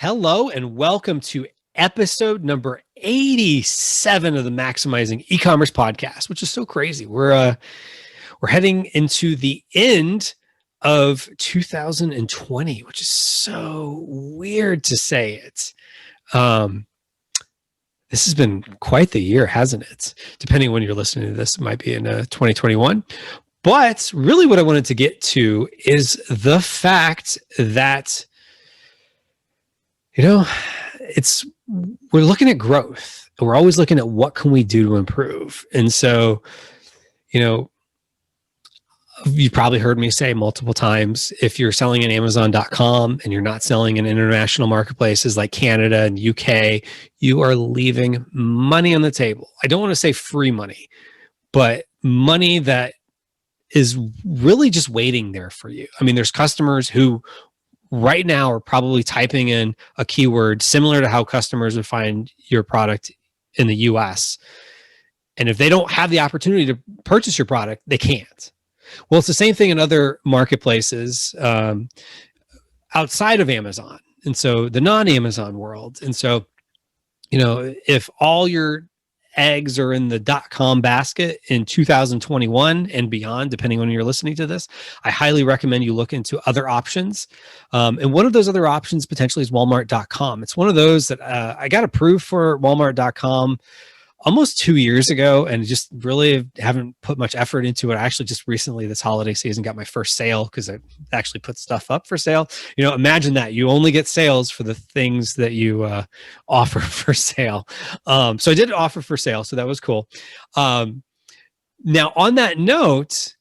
Hello and welcome to episode number 87 of the Maximizing E-commerce podcast, which is so crazy. We're heading into the end of 2020, which is so weird to say it. This has been quite the year, hasn't it? Depending on when you're listening to this, it might be in 2021. But really what I wanted to get to is the fact that we're looking at growth. We're always looking at what can we do to improve. And so, you've probably heard me say multiple times, if you're selling in Amazon.com and you're not selling in international marketplaces like Canada and UK, you are leaving money on the table. I don't want to say free money, but money that is really just waiting there for you. I mean, there's customers who right now are probably typing in a keyword similar to how customers would find your product in the US. And if they don't have the opportunity to purchase your product, they can't. Well, it's the same thing in other marketplaces outside of Amazon. And so the non-Amazon world. And so, if all your eggs are in the .com basket in 2021 and beyond, depending on when you're listening to this, I highly recommend you look into other options. And one of those other options potentially is Walmart.com. It's one of those that I got approved for Walmart.com almost 2 years ago and just really haven't put much effort into it. I actually just recently this holiday season got my first sale because I actually put stuff up for sale. Imagine that you only get sales for the things that you offer for sale. So I did offer for sale. So that was cool. Now on that note,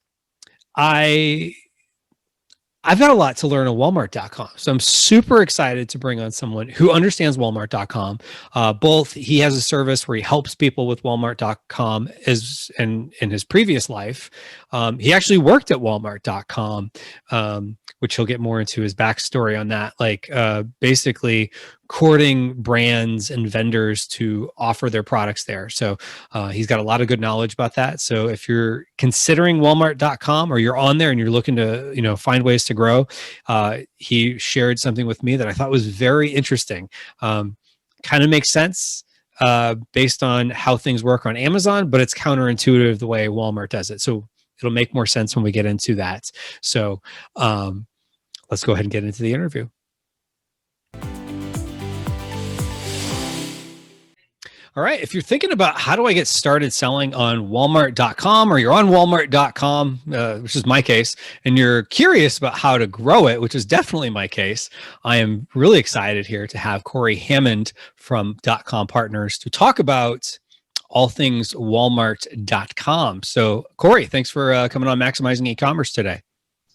I've got a lot to learn on Walmart.com. So I'm super excited to bring on someone who understands Walmart.com. Both he has a service where he helps people with Walmart.com in his previous life. He actually worked at Walmart.com, which he'll get more into his backstory on that, basically courting brands and vendors to offer their products there. So he's got a lot of good knowledge about that. So if you're considering Walmart.com or you're on there and you're looking to, find ways to grow, he shared something with me that I thought was very interesting. Kind of makes sense based on how things work on Amazon, but it's counterintuitive the way Walmart does it. So it'll make more sense when we get into that. So let's go ahead and get into the interview. All right. If you're thinking about how do I get started selling on Walmart.com, or you're on Walmart.com, which is my case, and you're curious about how to grow it, which is definitely my case, I am really excited here to have Corey Hammond from DotCom Partners to talk about all things Walmart.com. So Corey, thanks for coming on Maximizing E-commerce today.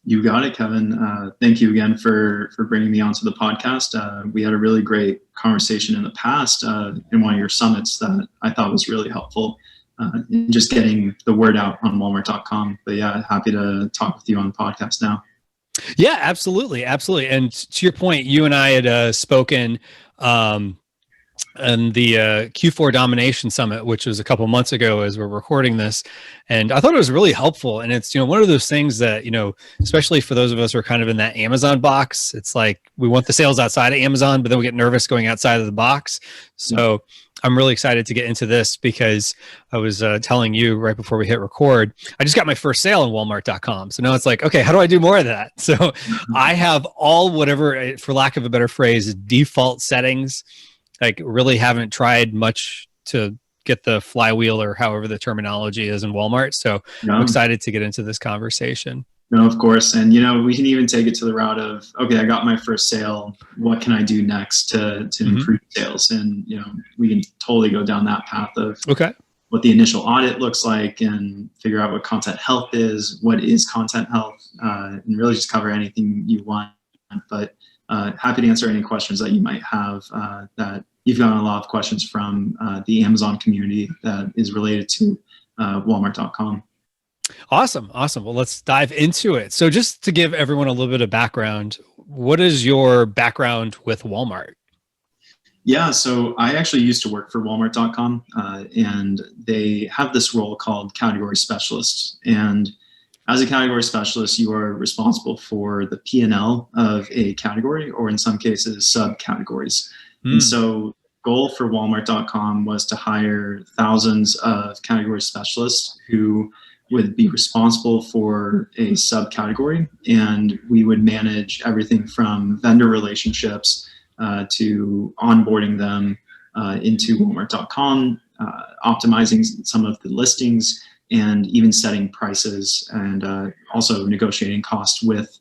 You got it, Kevin. Thank you again for bringing me onto the podcast. We had a really great conversation in the past in one of your summits that I thought was really helpful in just getting the word out on Walmart.com. But yeah, happy to talk with you on the podcast now. Yeah, absolutely. Absolutely. And to your point, you and I had spoken and the Q4 Domination Summit, which was a couple months ago as we're recording this. And I thought it was really helpful. And it's, one of those things that, especially for those of us who are kind of in that Amazon box, it's like we want the sales outside of Amazon, but then we get nervous going outside of the box. So I'm really excited to get into this because I was telling you right before we hit record, I just got my first sale on Walmart.com. So now it's like, okay, how do I do more of that? So I have all whatever, for lack of a better phrase, default settings. Really haven't tried much to get the flywheel or however the terminology is in Walmart. So I'm excited to get into this conversation. No, of course. And, we can even take it to the route of, okay, I got my first sale. What can I do next to improve sales? And, we can totally go down that path of what the initial audit looks like and figure out what content health is, what is content health, and really just cover anything you want. But happy to answer any questions that you might have that you've gotten a lot of questions from the Amazon community that is related to Walmart.com. Awesome. Well, let's dive into it. So just to give everyone a little bit of background, what is your background with Walmart? Yeah, so I actually used to work for Walmart.com and they have this role called category specialist. And as a category specialist, you are responsible for the P&L of a category, or in some cases, subcategories. And so goal for Walmart.com was to hire thousands of category specialists who would be responsible for a subcategory, and we would manage everything from vendor relationships to onboarding them into Walmart.com, optimizing some of the listings, and even setting prices, and also negotiating costs with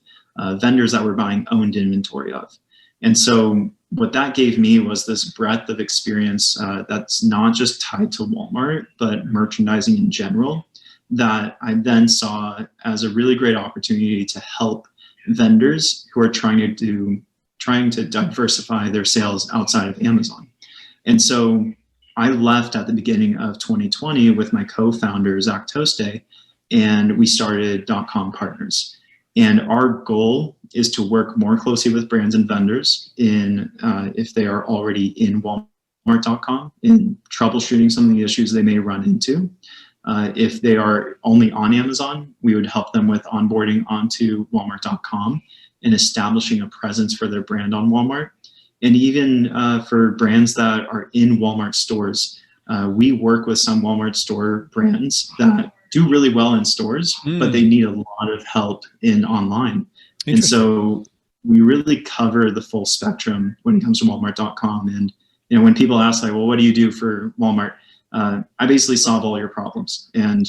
vendors that we're buying owned inventory of. And so what that gave me was this breadth of experience that's not just tied to Walmart, but merchandising in general, that I then saw as a really great opportunity to help vendors who are trying to diversify their sales outside of Amazon. And so I left at the beginning of 2020 with my co-founder, Zach Toste, and we started DotCom Partners. And our goal is to work more closely with brands and vendors if they are already in Walmart.com, in troubleshooting some of the issues they may run into. If they are only on Amazon, we would help them with onboarding onto Walmart.com and establishing a presence for their brand on Walmart. And even for brands that are in Walmart stores, we work with some Walmart store brands that do really well in stores, but they need a lot of help in online. And so we really cover the full spectrum when it comes to Walmart.com. And when people ask, like, well, what do you do for Walmart? I basically solve all your problems, and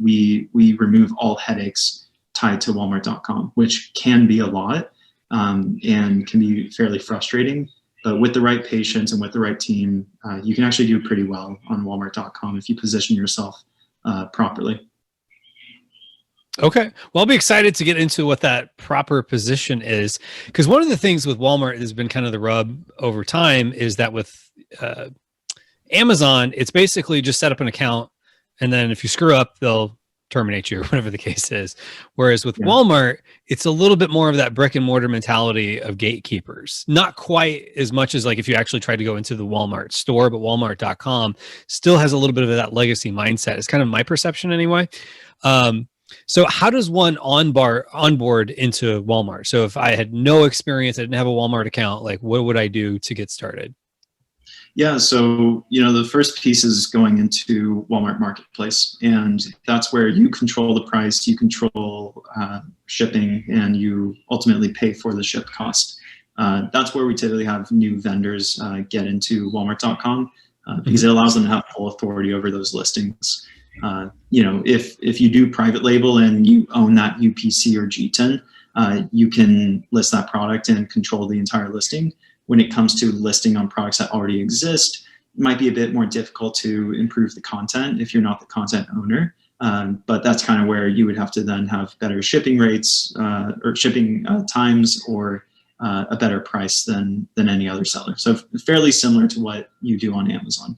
we remove all headaches tied to Walmart.com, which can be a lot. And can be fairly frustrating, but with the right patience and with the right team, you can actually do pretty well on Walmart.com if you position yourself properly. Okay. Well, I'll be excited to get into what that proper position is, because one of the things with Walmart has been kind of the rub over time is that with Amazon, it's basically just set up an account, and then if you screw up, they'll terminate you or whatever the case is. Whereas with Walmart, it's a little bit more of that brick and mortar mentality of gatekeepers. Not quite as much as like if you actually try to go into the Walmart store, but Walmart.com still has a little bit of that legacy mindset. It's kind of my perception anyway. So how does one onboard into Walmart? So if I had no experience, I didn't have a Walmart account, like what would I do to get started? Yeah, so the first piece is going into Walmart Marketplace, and that's where you control the price, you control shipping, and you ultimately pay for the ship cost. That's where we typically have new vendors get into Walmart.com because it allows them to have full authority over those listings. If you do private label and you own that UPC or GTIN, you can list that product and control the entire listing. When it comes to listing on products that already exist, it might be a bit more difficult to improve the content if you're not the content owner. But that's kind of where you would have to then have better shipping rates or shipping times, or a better price than any other seller. So fairly similar to what you do on Amazon.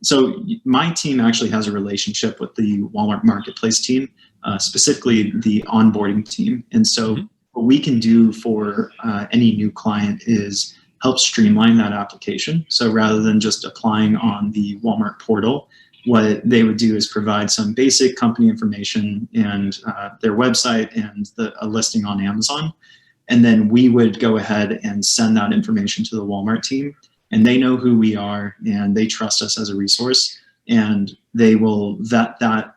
So my team actually has a relationship with the Walmart Marketplace team, specifically the onboarding team. And so what we can do for any new client is help streamline that application. So rather than just applying on the Walmart portal, what they would do is provide some basic company information and their website and a listing on Amazon. And then we would go ahead and send that information to the Walmart team. And they know who we are, and they trust us as a resource, and they will vet that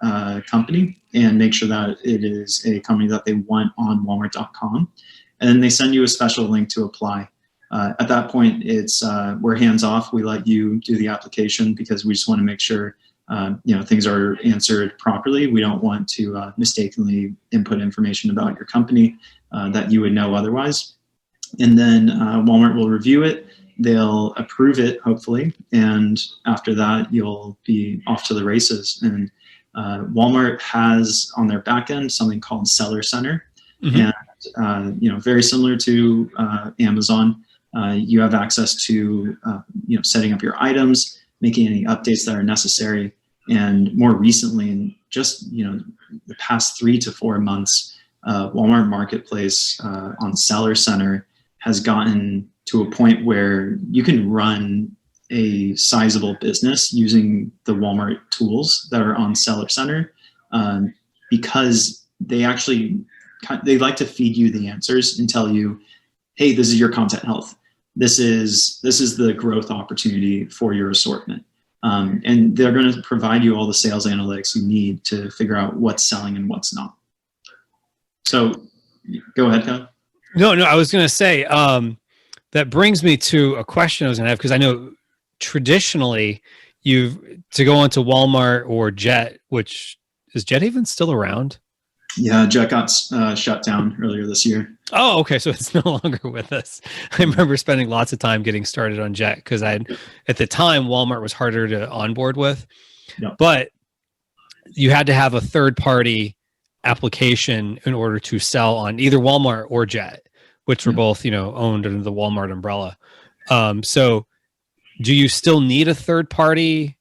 company and make sure that it is a company that they want on Walmart.com. And then they send you a special link to apply. At that point, we're hands off. We let you do the application because we just want to make sure things are answered properly. We don't want to mistakenly input information about your company that you would know otherwise. And then Walmart will review it. They'll approve it, hopefully, and after that, you'll be off to the races. And Walmart has on their back end something called Seller Center, and very similar to Amazon. You have access to setting up your items, making any updates that are necessary, and more recently, in just the past 3 to 4 months, Walmart Marketplace on Seller Center has gotten to a point where you can run a sizable business using the Walmart tools that are on Seller Center, because they like to feed you the answers and tell you, hey, this is your content health. This is the growth opportunity for your assortment. And they're going to provide you all the sales analytics you need to figure out what's selling and what's not. So go ahead, Kevin. No, I was going to say, that brings me to a question I was going to have, because I know traditionally to go onto Walmart or Jet, which is Jet even still around? Yeah, Jet got shut down earlier this year. Oh, okay. So it's no longer with us. I remember spending lots of time getting started on Jet because at the time, Walmart was harder to onboard with. Yep. But you had to have a third-party application in order to sell on either Walmart or Jet, which were both, owned under the Walmart umbrella. So do you still need a third-party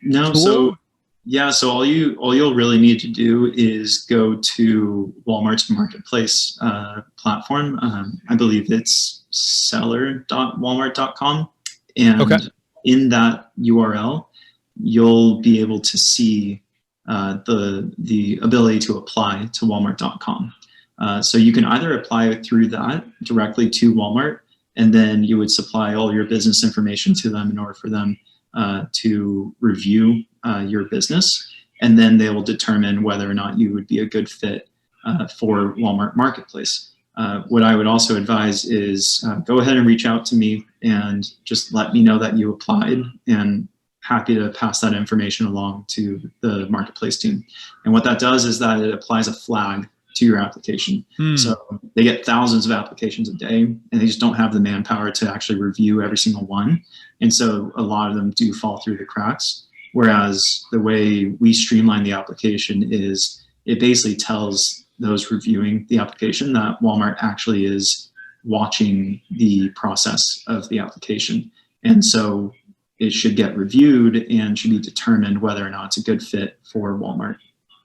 No, tool? So all you'll really need to do is go to Walmart's marketplace platform. I believe it's seller.walmart.com, and in that URL, you'll be able to see the ability to apply to Walmart.com. So you can either apply through that directly to Walmart, and then you would supply all your business information to them in order for them to review your business, and then they will determine whether or not you would be a good fit for Walmart Marketplace. What I would also advise is go ahead and reach out to me and just let me know that you applied, and happy to pass that information along to the marketplace team. And what that does is that it applies a flag to your application. So they get thousands of applications a day, and they just don't have the manpower to actually review every single one. And so a lot of them do fall through the cracks. Whereas the way we streamline the application is it basically tells those reviewing the application that Walmart actually is watching the process of the application. And so it should get reviewed and should be determined whether or not it's a good fit for Walmart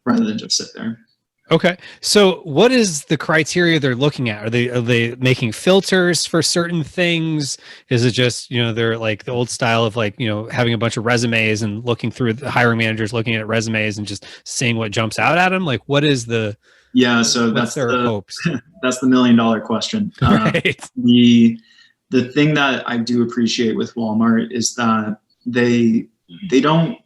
rather than just sit there. Okay. So what is the criteria they're looking at? Are they making filters for certain things? Is it just, they're like the old style of having a bunch of resumes and looking through the hiring managers, looking at resumes and just seeing what jumps out at them? Like, what is the, so that's their hopes? That's the $1 million question. Right. The thing that I do appreciate with Walmart is that they don't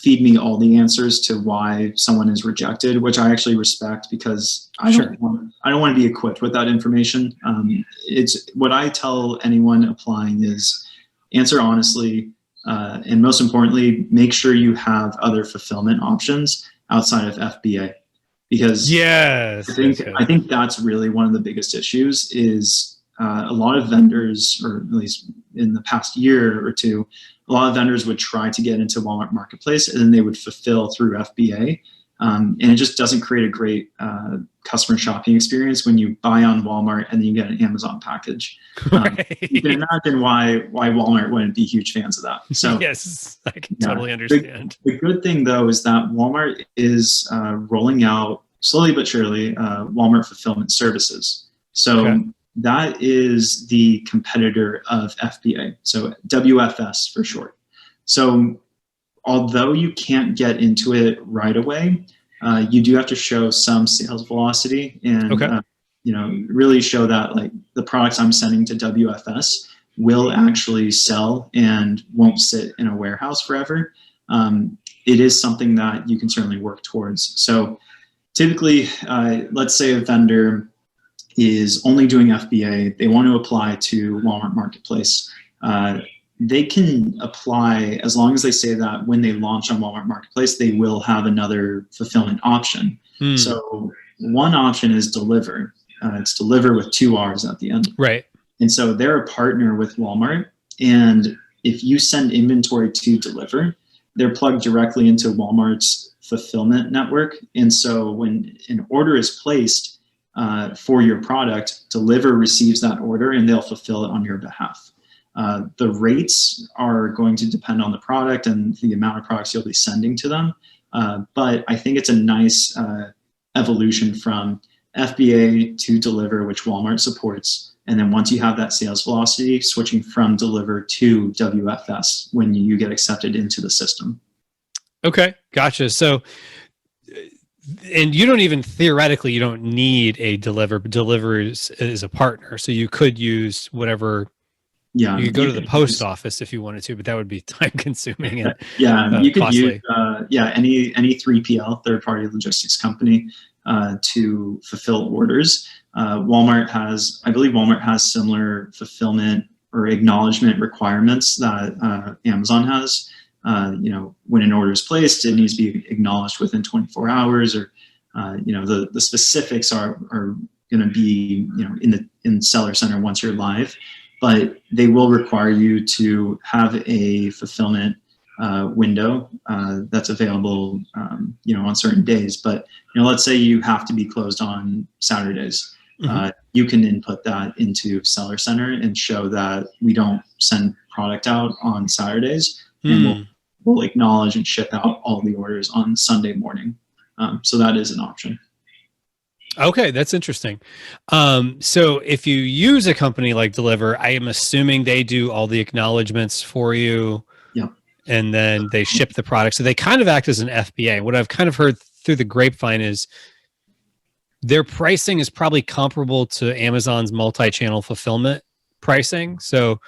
feed me all the answers to why someone is rejected, which I actually respect, because I don't want to be equipped with that information. It's what I tell anyone applying is answer honestly, and most importantly, make sure you have other fulfillment options outside of FBA, because I think that's really one of the biggest issues is a lot of vendors, or at least in the past year or two, a lot of vendors would try to get into Walmart Marketplace, and then they would fulfill through FBA. And it just doesn't create a great customer shopping experience when you buy on Walmart and then you get an Amazon package. You can imagine why Walmart wouldn't be huge fans of that. So yes, I can totally understand. The good thing though is that Walmart is rolling out slowly but surely Walmart Fulfillment Services. So that is the competitor of FBA, so WFS for short. So although you can't get into it right away, you do have to show some sales velocity and really show that like the products I'm sending to WFS will actually sell and won't sit in a warehouse forever. It is something that you can certainly work towards. So typically, let's say a vendor is only doing FBA, they want to apply to Walmart Marketplace. They can apply as long as they say that when they launch on Walmart Marketplace, they will have another fulfillment option. So one option is Deliver. It's Deliver with 2 R's at the end. Right. And so they're a partner with Walmart. And if you send inventory to Deliver, they're plugged directly into Walmart's fulfillment network. And so when an order is placed, for your product, Deliver receives that order and they'll fulfill it on your behalf. The rates are going to depend on the product and the amount of products you'll be sending to them. But I think it's a nice evolution from FBA to Deliver, which Walmart supports. And then once you have that sales velocity, switching from Deliver to WFS when you get accepted into the system. Okay, gotcha. So and you don't even theoretically, you don't need a deliver, but Deliver is a partner. So you could use whatever. Yeah. You could go to the post office if you wanted to, but that would be time consuming and you could costly. use any 3PL, third party logistics company, to fulfill orders. I believe Walmart has similar fulfillment or acknowledgement requirements that Amazon has. When an order is placed, it needs to be acknowledged within 24 hours, or the specifics are going to be in Seller Center once you're live, but they will require you to have a fulfillment window that's available on certain days. But let's say you have to be closed on Saturdays. You can input that into Seller Center and show that we don't send product out on Saturdays, and we'll acknowledge and ship out all the orders on Sunday morning. So that is an option. Okay, that's interesting. So if you use a company like Deliver, I am assuming they do all the acknowledgments for you. Yep. And then they ship the product. So they kind of act as an FBA. What I've kind of heard through the grapevine is their pricing is probably comparable to Amazon's multi-channel fulfillment pricing. So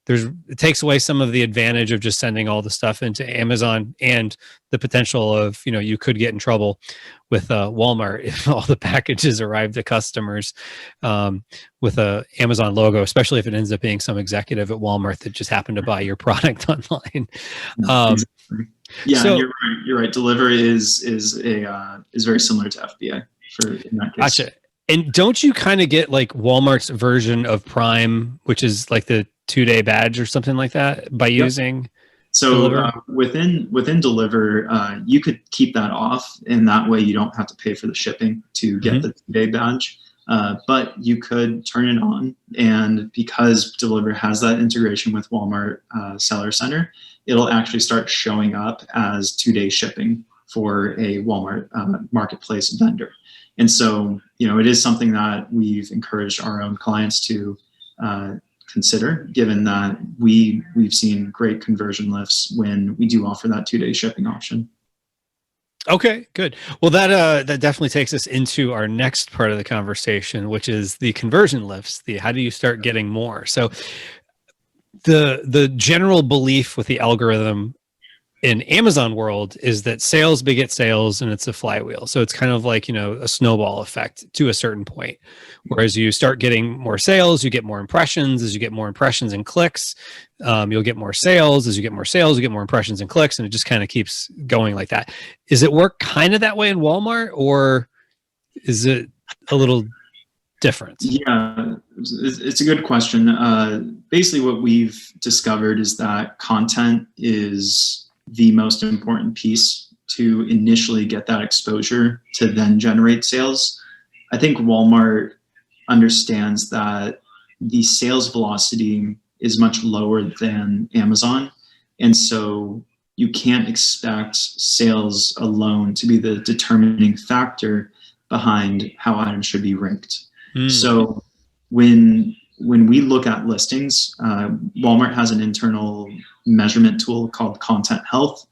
it takes away some of the advantage of just sending all the stuff into Amazon, and the potential of, you could get in trouble with Walmart if all the packages arrive to customers with a Amazon logo, especially if it ends up being some executive at Walmart that just happened to buy your product online. Exactly. Yeah, so, you're right. Deliver is very similar to FBA in that case. Gotcha. And don't you kind of get like Walmart's version of Prime, which is like the 2-day badge or something like that by using? So within Deliver, you could keep that off, and that way you don't have to pay for the shipping to get the 2-day badge. But you could turn it on, and because Deliver has that integration with Walmart Seller Center, it'll actually start showing up as 2-day shipping for a Walmart marketplace vendor. And so, it is something that we've encouraged our own clients to consider, given that we've seen great conversion lifts when we do offer that 2-day shipping option. Okay, good. Well, that definitely takes us into our next part of the conversation, which is the conversion lifts. How do you start getting more? So the general belief with the algorithm in Amazon world is that sales beget sales, and it's a flywheel. So it's kind of like, a snowball effect to a certain point. Whereas you start getting more sales, you get more impressions. As you get more impressions and clicks, you'll get more sales. As you get more sales, you get more impressions and clicks, and it just kind of keeps going like that. Is it work kind of that way in Walmart, or is it a little different? Yeah, it's a good question. Basically, what we've discovered is that content is the most important piece to initially get that exposure to then generate sales. I think Walmart understands that the sales velocity is much lower than Amazon. And so you can't expect sales alone to be the determining factor behind how items should be ranked. So when we look at listings, Walmart has an internal measurement tool called Content Health.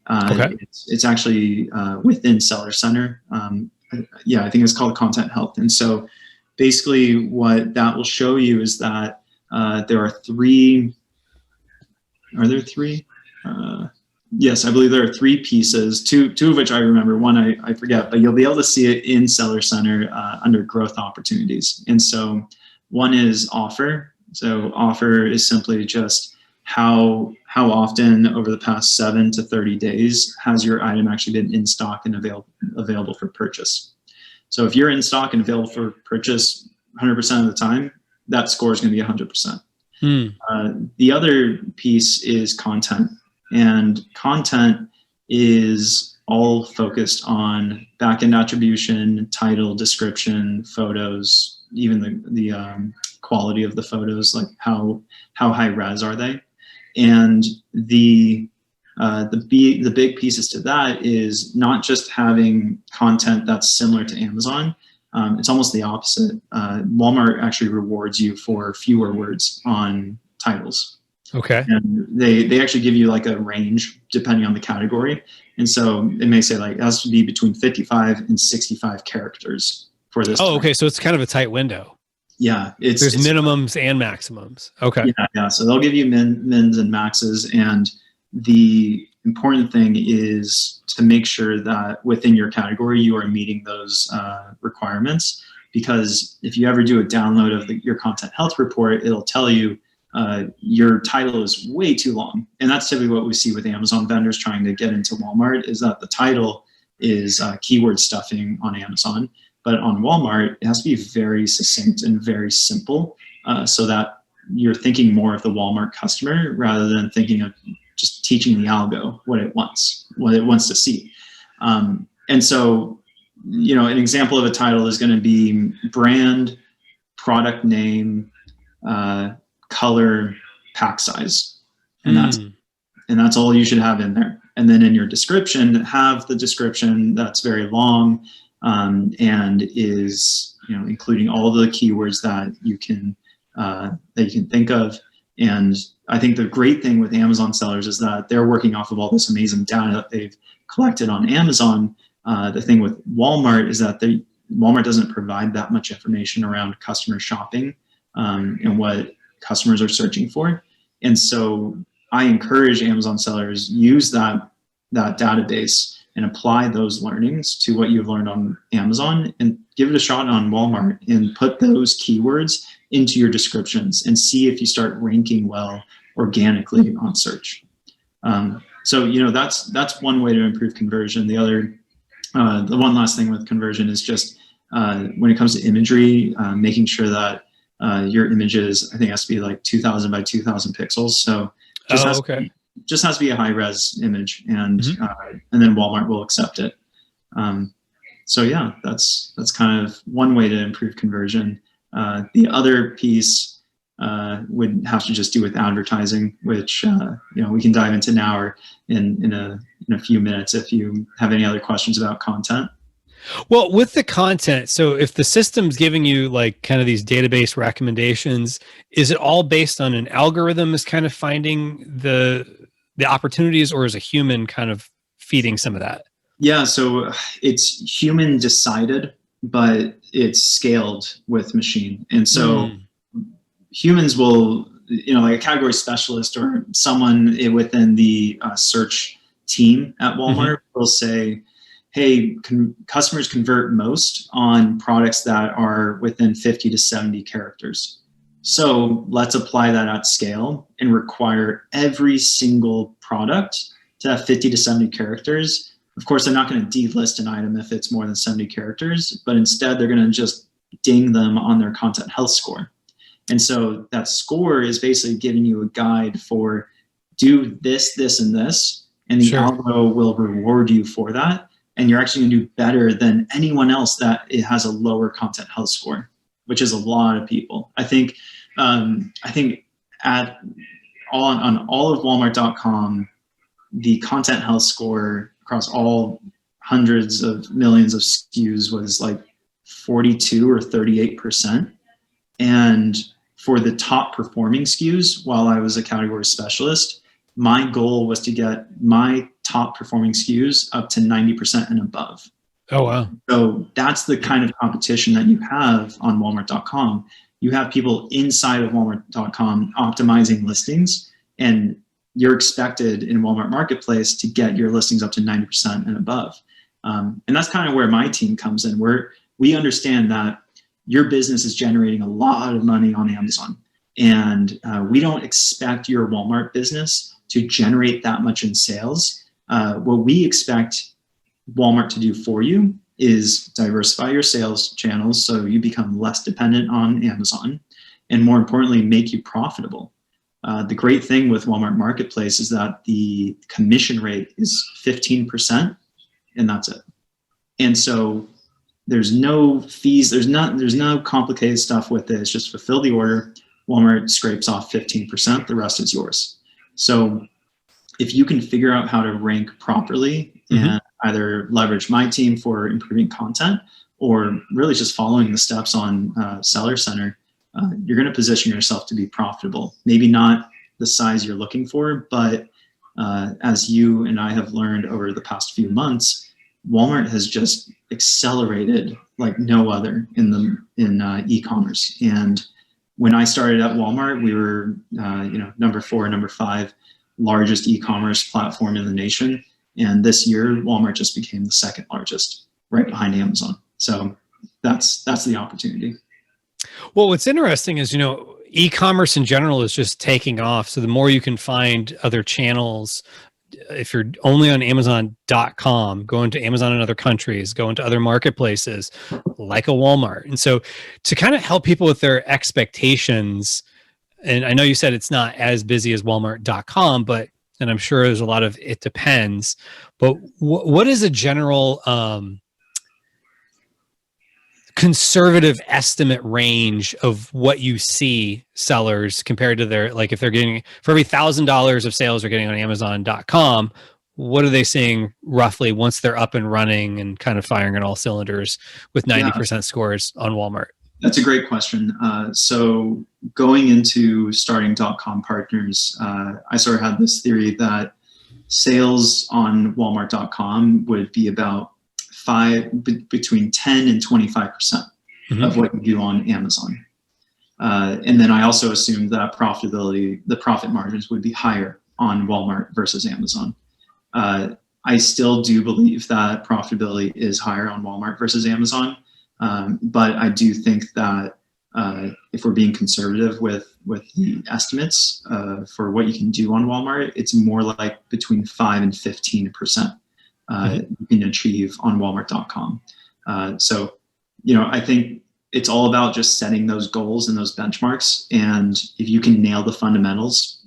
It's actually within Seller Center. I think it's called Content Health. And so basically what that will show you is that there are three. Are there three? Yes, I believe there are 3 pieces, two of which I remember, one I forget, but you'll be able to see it in Seller Center under growth opportunities. And so one is offer. So offer is simply just how often over the past 7 to 30 days has your item actually been in stock and available for purchase. So if you're in stock and available for purchase 100% of the time, that score is going to be 100%. The other piece is content. And content is all focused on backend attribution, title, description, photos, even the quality of the photos, like how high res are they? And the big pieces to that is not just having content that's similar to Amazon. It's almost the opposite. Walmart actually rewards you for fewer words on titles. Okay. And they actually give you like a range depending on the category. And so it may say like it has to be between 55 and 65 characters for this. Oh, okay. So it's kind of a tight window. Yeah. There's minimums and maximums. Okay. Yeah. So they'll give you mins and maxes. And the important thing is to make sure that within your category, you are meeting those requirements. Because if you ever do a download of your content health report, it'll tell you your title is way too long. And that's typically what we see with Amazon vendors trying to get into Walmart, is that the title is keyword stuffing on Amazon. But on Walmart, it has to be very succinct and very simple so that you're thinking more of the Walmart customer rather than thinking of just teaching the algo what it wants to see. And so, an example of a title is going to be brand, product name, color, pack size. And that's all you should have in there. And then in your description, have the description that's very long and is, including all the keywords that you can think of. And I think the great thing with Amazon sellers is that they're working off of all this amazing data that they've collected on Amazon. The thing with Walmart is that Walmart doesn't provide that much information around customer shopping and what customers are searching for. And so I encourage Amazon sellers use that database and apply those learnings to what you've learned on Amazon and give it a shot on Walmart and put those keywords into your descriptions and see if you start ranking well organically on search. So that's one way to improve conversion. The other, the one last thing with conversion is just when it comes to imagery, making sure that your images, I think, has to be like 2,000 by 2,000 pixels. So just has to be a high res image, and then Walmart will accept it. So yeah, that's kind of one way to improve conversion. The other piece would have to just do with advertising, which we can dive into now or in a few minutes if you have any other questions about content. Well, with the content, so if the system's giving you like kind of these database recommendations, is it all based on an algorithm is kind of finding the opportunities, or is a human kind of feeding some of that? Yeah, so it's human decided, but it's scaled with machine. And so humans will, like a category specialist or someone within the search team at Walmart will say, hey, customers convert most on products that are within 50 to 70 characters. So let's apply that at scale and require every single product to have 50 to 70 characters. Of course, they're not going to delist an item if it's more than 70 characters, but instead they're going to just ding them on their content health score. And so that score is basically giving you a guide for do this, this, and this, and the algo will reward you for that. And you're actually going to do better than anyone else that it has a lower content health score, which is a lot of people. I think on all of Walmart.com, the content health score across all hundreds of millions of SKUs was like 42 or 38%. And for the top performing SKUs, while I was a category specialist, my goal was to get my top performing SKUs up to 90% and above. Oh, wow. So that's the kind of competition that you have on Walmart.com. You have people inside of Walmart.com optimizing listings, and you're expected in Walmart Marketplace to get your listings up to 90% and above. And that's kind of where my team comes in, where we understand that your business is generating a lot of money on Amazon. And we don't expect your Walmart business to generate that much in sales. What we expect Walmart to do for you is diversify your sales channels so you become less dependent on Amazon, and more importantly, make you profitable. The great thing with Walmart Marketplace is that the commission rate is 15%, and that's it. And so there's no fees, there's no complicated stuff with it. It's just fulfill the order. Walmart scrapes off 15%, the rest is yours. So if you can figure out how to rank properly and either leverage my team for improving content or really just following the steps on Seller Center, you're going to position yourself to be profitable. Maybe not the size you're looking for. But as you and I have learned over the past few months, Walmart has just accelerated like no other in e-commerce. And when I started at Walmart, we were number 4, number 5 largest e-commerce platform in the nation. And this year, Walmart just became the second largest, right behind Amazon. So that's the opportunity. Well, what's interesting is, e-commerce in general is just taking off. So the more you can find other channels, if you're only on Amazon.com, going to Amazon in other countries, going to other marketplaces like a Walmart. And so to kind of help people with their expectations, and I know you said it's not as busy as Walmart.com, and I'm sure there's a lot of it depends, but what is a general conservative estimate range of what you see sellers compared to their, like if they're getting, for every $1,000 of sales they're getting on Amazon.com, what are they seeing roughly once they're up and running and kind of firing on all cylinders with 90% scores on Walmart? That's a great question. So going into starting .com Partners, I sort of had this theory that sales on Walmart.com would be about between 10 and 25% of what you do on Amazon. And then I also assumed that the profit margins would be higher on Walmart versus Amazon. I still do believe that profitability is higher on Walmart versus Amazon. But I do think that if we're being conservative with the estimates for what you can do on Walmart, it's more like between 5 and 15%. You can achieve on Walmart.com. So, I think it's all about just setting those goals and those benchmarks. And if you can nail the fundamentals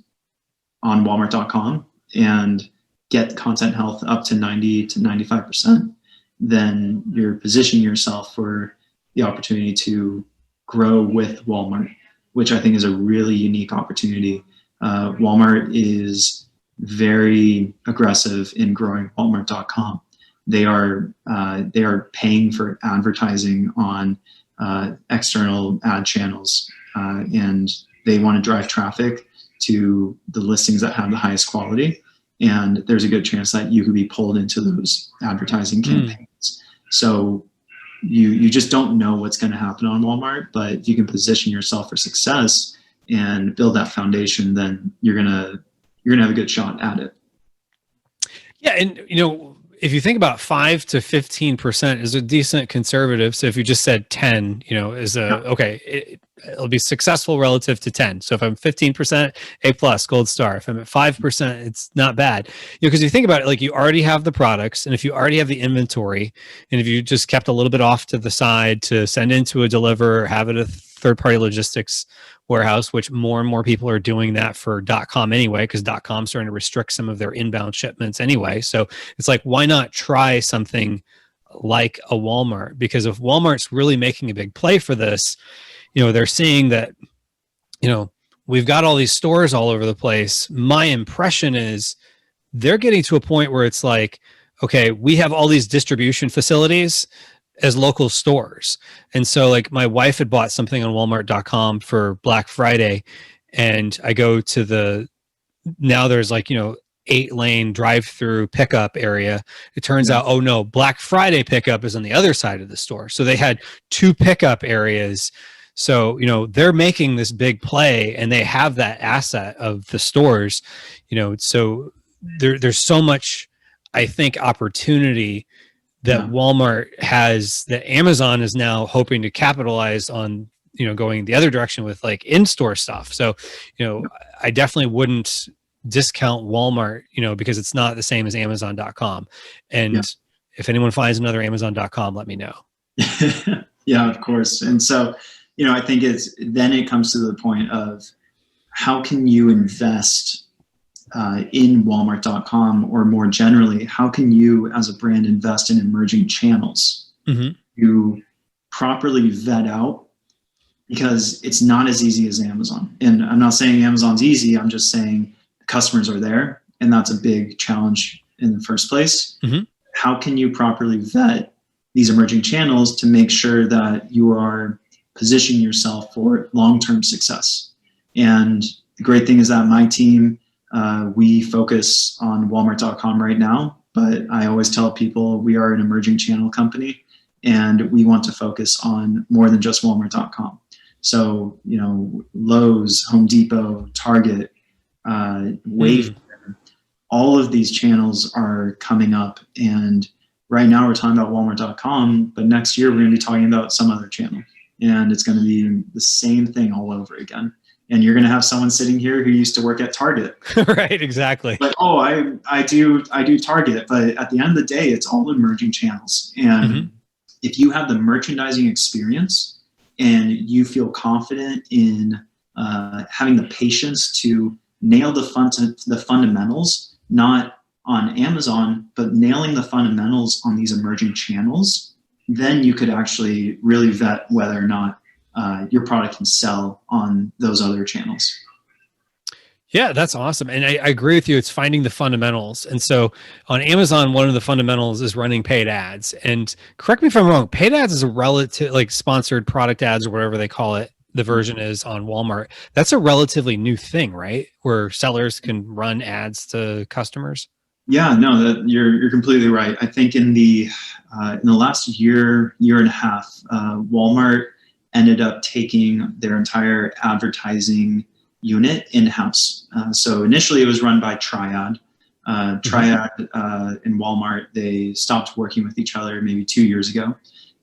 on Walmart.com and get content health up to 90 to 95%, then you're positioning yourself for the opportunity to grow with Walmart, which I think is a really unique opportunity. Walmart is very aggressive in growing Walmart.com. They are paying for advertising on external ad channels, and they want to drive traffic to the listings that have the highest quality. And there's a good chance that you could be pulled into those advertising campaigns. So you just don't know what's going to happen on Walmart, but if you can position yourself for success and build that foundation, then you're gonna have a good shot at it. Yeah, and if you think about 5 to 15% is a decent conservative. So if you just said 10, it'll be successful relative to 10. So if I'm 15%, A+, gold star. If I'm at 5%, it's not bad. Because you think about it, like you already have the products, and if you already have the inventory, and if you just kept a little bit off to the side to send into a deliver, have it a third-party logistics warehouse, which more and more people are doing that for .com anyway, because .com's starting to restrict some of their inbound shipments anyway. So it's like, why not try something like a Walmart? Because if Walmart's really making a big play for this, they're seeing that, we've got all these stores all over the place. My impression is they're getting to a point where it's like, okay, we have all these distribution facilities as local stores. And so like my wife had bought something on Walmart.com for Black Friday, and I go to now there's like, 8-lane drive-through pickup area. It turns out, oh no, Black Friday pickup is on the other side of the store. So they had 2 pickup areas. So, they're making this big play, and they have that asset of the stores, so there's so much, I think, opportunity that Walmart has that Amazon is now hoping to capitalize on, going the other direction with like in-store stuff. So, I definitely wouldn't discount Walmart, because it's not the same as Amazon.com. And if anyone finds another Amazon.com, let me know. Yeah, of course. And so, I think it comes to the point of how can you invest in Walmart.com, or more generally, how can you as a brand invest in emerging channels to properly vet out, because it's not as easy as Amazon. And I'm not saying Amazon's easy. I'm just saying the customers are there, and that's a big challenge in the first place. How can you properly vet these emerging channels to make sure that you are positioning yourself for long-term success? And the great thing is that my team, we focus on Walmart.com right now, but I always tell people we are an emerging channel company and we want to focus on more than just Walmart.com. So, Lowe's, Home Depot, Target, Wayfair, all of these channels are coming up. And right now we're talking about Walmart.com, but next year we're going to be talking about some other channel. And it's going to be the same thing all over again. And you're going to have someone sitting here who used to work at Target. Right, exactly. Like, oh, I do Target, but at the end of the day, it's all emerging channels. And if you have the merchandising experience and you feel confident in having the patience to nail the fundamentals, not on Amazon, but nailing the fundamentals on these emerging channels, then you could actually really vet whether or not your product can sell on those other channels. Yeah, that's awesome. And I agree with you. It's finding the fundamentals. And so on Amazon, one of the fundamentals is running paid ads. And correct me if I'm wrong, paid ads is a relative, like sponsored product ads or whatever they call it. The version is on Walmart. That's a relatively new thing, right? Where sellers can run ads to customers. Yeah, no, you're completely right. I think in the last year and a half, Walmart ended up taking their entire advertising unit in-house. So initially it was run by Triad. Triad and Walmart, they stopped working with each other maybe 2 years ago.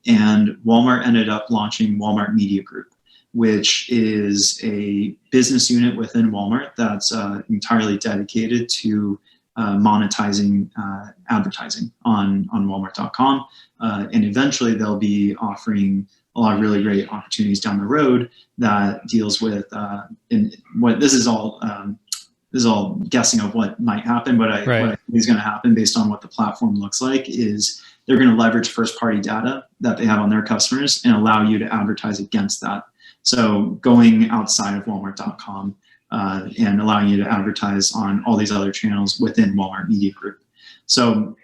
And Walmart ended up launching Walmart Media Group, which is a business unit within Walmart that's entirely dedicated to monetizing advertising on Walmart.com. And eventually they'll be offering a lot of really great opportunities down the road that deals with this is all guessing of what might happen, but what I think is going to happen based on what the platform looks like is they're going to leverage first party data that they have on their customers and allow you to advertise against that. So going outside of Walmart.com and allowing you to advertise on all these other channels within Walmart Media Group. So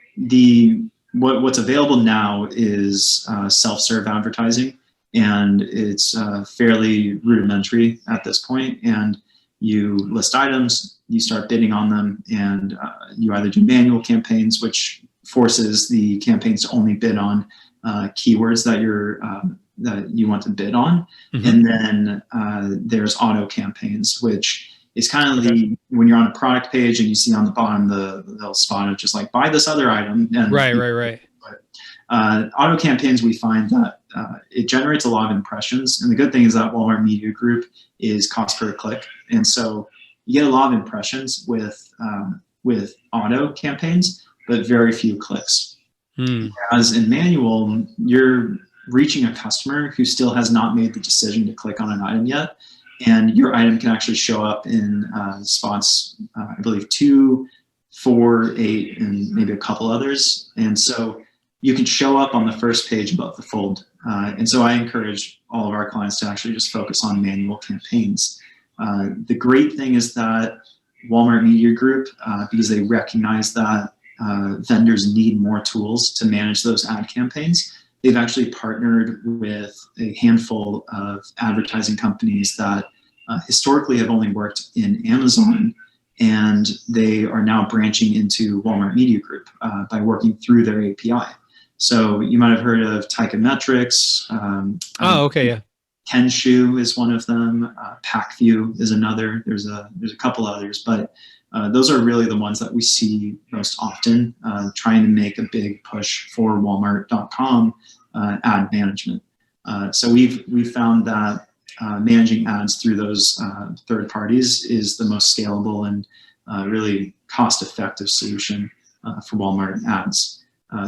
what's available now is self-serve advertising, and it's fairly rudimentary at this point. And you list items, you start bidding on them, and you either do manual campaigns, which forces the campaigns to only bid on keywords that you want to bid on. And then there's auto campaigns, which is kind of when you're on a product page and you see on the bottom the little spot of just like buy this other item. And right. Auto campaigns, we find that it generates a lot of impressions. And the good thing is that Walmart Media Group is cost per click. And so you get a lot of impressions with auto campaigns, but very few clicks. As in manual, you're reaching a customer who still has not made the decision to click on an item yet. And your item can actually show up in spots, I believe 2, 4, 8, and maybe a couple others. And so you can show up on the first page above the fold. And so I encourage all of our clients to actually just focus on manual campaigns. The great thing is that Walmart Media Group, because they recognize that vendors need more tools to manage those ad campaigns, they've actually partnered with a handful of advertising companies that historically have only worked in Amazon, and they are now branching into Walmart Media Group by working through their API. So you might have heard of Tychometrics. Kenshu is one of them. PackView is another. There's a couple others, but those are really the ones that we see most often, trying to make a big push for Walmart.com ad management. So we've found that managing ads through those third parties is the most scalable and really cost-effective solution for Walmart ads.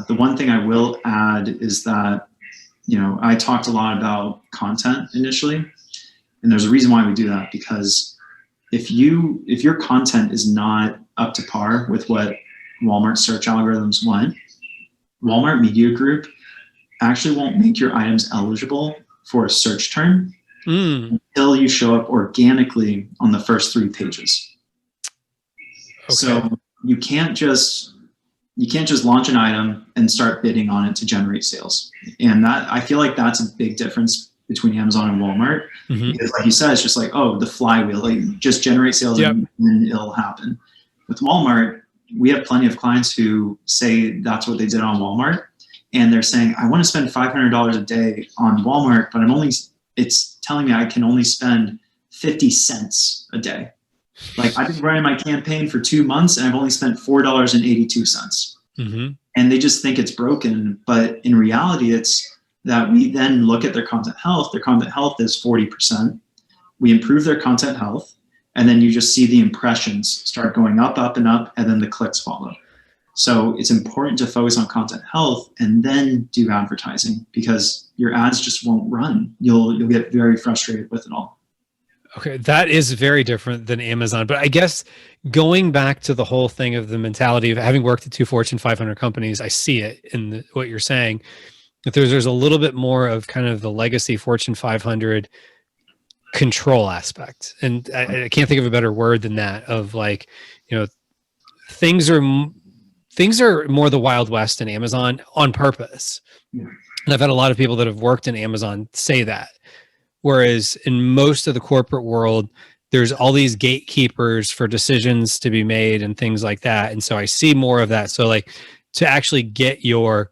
The one thing I will add is that, I talked a lot about content initially, and there's a reason why we do that, because if your content is not up to par with what Walmart search algorithms want, Walmart Media Group actually won't make your items eligible for a search term until you show up organically on the first 3 pages. Okay. So you can't just launch an item and start bidding on it to generate sales. And that, I feel like that's a big difference between Amazon and Walmart. Because like you said, it's just like, oh, the flywheel, like just generate sales and it'll happen. With Walmart, we have plenty of clients who say that's what they did on Walmart. And they're saying, I want to spend $500 a day on Walmart, but it's telling me I can only spend 50 cents a day. Like I've been running my campaign for 2 months and I've only spent $4.82. And they just think it's broken. But in reality, it's that we then look at their content health. Their content health is 40%. We improve their content health. And then you just see the impressions start going up, up, and up, and then the clicks follow. So it's important to focus on content health and then do advertising, because your ads just won't run. You'll get very frustrated with it all. Okay, that is very different than Amazon. But I guess going back to the whole thing of the mentality of having worked at 2 Fortune 500 companies, I see it in what you're saying. That there's a little bit more of kind of the legacy Fortune 500 control aspect. And I can't think of a better word than that, of like, you know, things are more the Wild West in Amazon on purpose. Yeah. And I've had a lot of people that have worked in Amazon say that. Whereas in most of the corporate world, there's all these gatekeepers for decisions to be made and things like that. And so I see more of that. So like to actually get your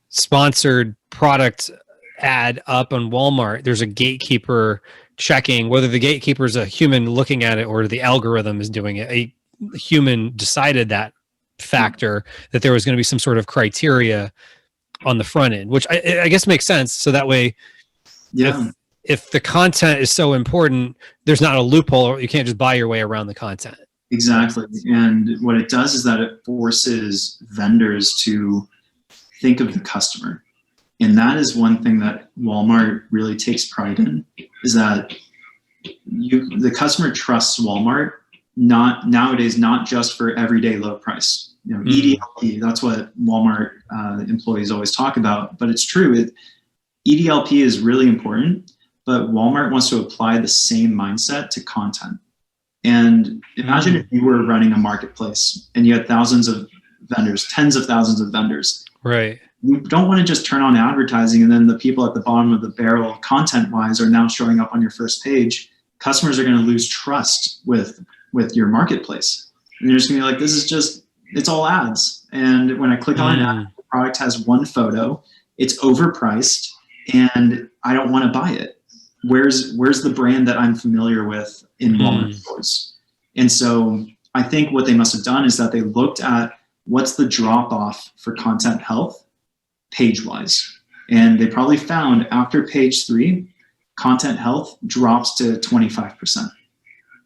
sponsored product ad up on Walmart, there's a gatekeeper checking whether the gatekeeper is a human looking at it or the algorithm is doing it. A human decided that factor, that there was going to be some sort of criteria on the front end, which I guess makes sense. So that way, if the content is so important, there's not a loophole. You can't just buy your way around the content. Exactly. And what it does is that it forces vendors to think of the customer. And that is one thing that Walmart really takes pride in, is that the customer trusts Walmart, nowadays, not just for everyday low price. You know, EDLP, that's what Walmart employees always talk about, but it's true. EDLP is really important, but Walmart wants to apply the same mindset to content. And imagine if you were running a marketplace and you had thousands of vendors, tens of thousands of vendors. Right. You don't want to just turn on advertising and then the people at the bottom of the barrel content-wise are now showing up on your first page. Customers are going to lose trust with your marketplace. And you're just going to be like, it's all ads. And when I click on an ad, the product has one photo, it's overpriced, and I don't want to buy it. Where's the brand that I'm familiar with in Walmart stores? And so I think what they must have done is that they looked at what's the drop off for content health page-wise. And they probably found after page 3, content health drops to 25%.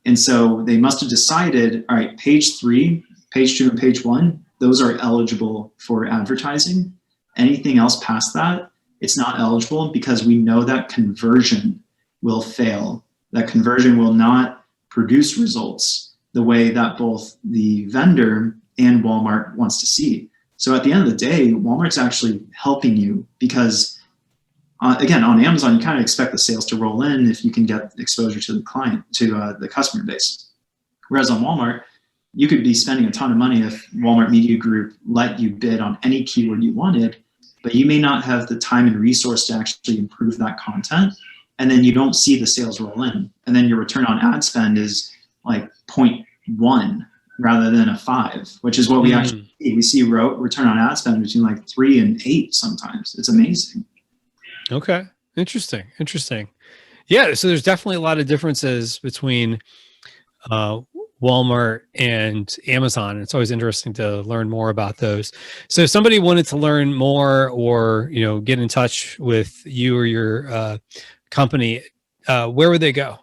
And so they must have decided, all right, page 3, page 2, and page 1, those are eligible for advertising. Anything else past that, it's not eligible, because we know that conversion will fail. That conversion will not produce results the way that both the vendor and Walmart wants to see. So at the end of the day, Walmart's actually helping you, because again, on Amazon, you kind of expect the sales to roll in if you can get exposure to the client, to the customer base. Whereas on Walmart, you could be spending a ton of money if Walmart Media Group let you bid on any keyword you wanted, but you may not have the time and resource to actually improve that content. And then you don't see the sales roll in. And then your return on ad spend is like 0.1 rather than a 5, which is what we actually see. We see return on ad spend between like 3 and 8 sometimes. It's amazing. Okay. Interesting. Yeah. So there's definitely a lot of differences between Walmart and Amazon. It's always interesting to learn more about those. So if somebody wanted to learn more or, get in touch with you or your company, where would they go?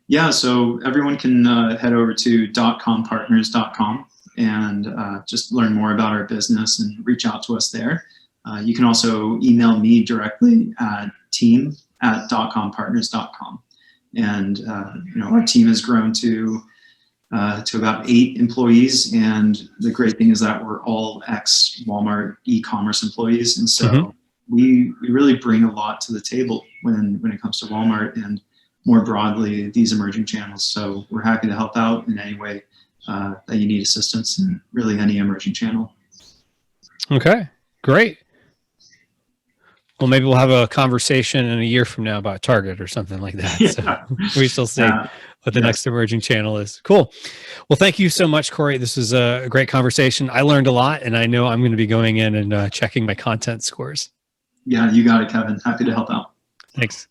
Yeah, so everyone can head over to DotComPartners.com and just learn more about our business and reach out to us there. You can also email me directly at team@DotComPartners.com. And our team has grown to about 8 employees, and the great thing is that we're all ex-Walmart e-commerce employees, and so we really bring a lot to the table when it comes to Walmart and more broadly these emerging channels. So we're happy to help out in any way that you need assistance in really any emerging channel. Okay, great. Well, maybe we'll have a conversation in a year from now about Target or something like that. Yeah. So we shall see what the next emerging channel is. Cool. Well, thank you so much, Corey. This was a great conversation. I learned a lot, and I know I'm going to be going in and checking my content scores. Yeah, you got it, Kevin. Happy to help out. Thanks.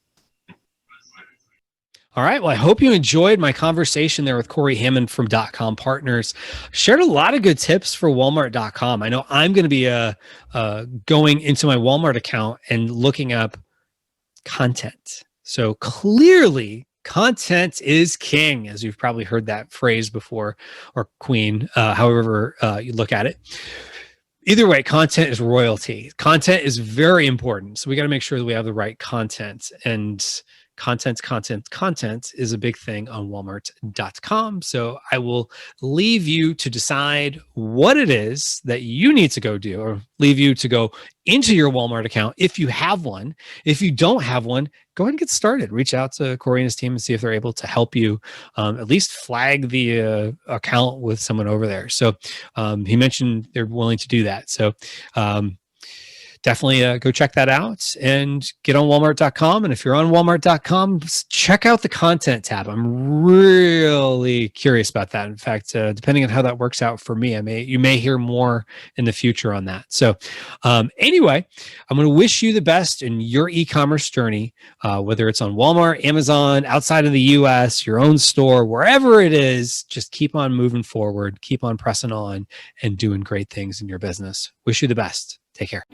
All right. Well, I hope you enjoyed my conversation there with Corey Hammond from DotCom Partners. Shared a lot of good tips for Walmart.com. I know I'm going to be going into my Walmart account and looking up content. So clearly, content is king, as you've probably heard that phrase before, or queen, however you look at it. Either way, content is royalty. Content is very important. So we got to make sure that we have the right content, and content is a big thing on Walmart.com. So I will leave you to decide what it is that you need to go do, or leave you to go into your Walmart account if you have one. If you don't have one, go ahead and get started. Reach out to Corey and his team and see if they're able to help you at least flag the account with someone over there. So he mentioned they're willing to do that. So definitely go check that out and get on Walmart.com. And if you're on Walmart.com, check out the content tab. I'm really curious about that. In fact, depending on how that works out for me, you may hear more in the future on that. So anyway, I'm going to wish you the best in your e-commerce journey, whether it's on Walmart, Amazon, outside of the US, your own store, wherever it is. Just keep on moving forward, keep on pressing on, and doing great things in your business. Wish you the best. Take care.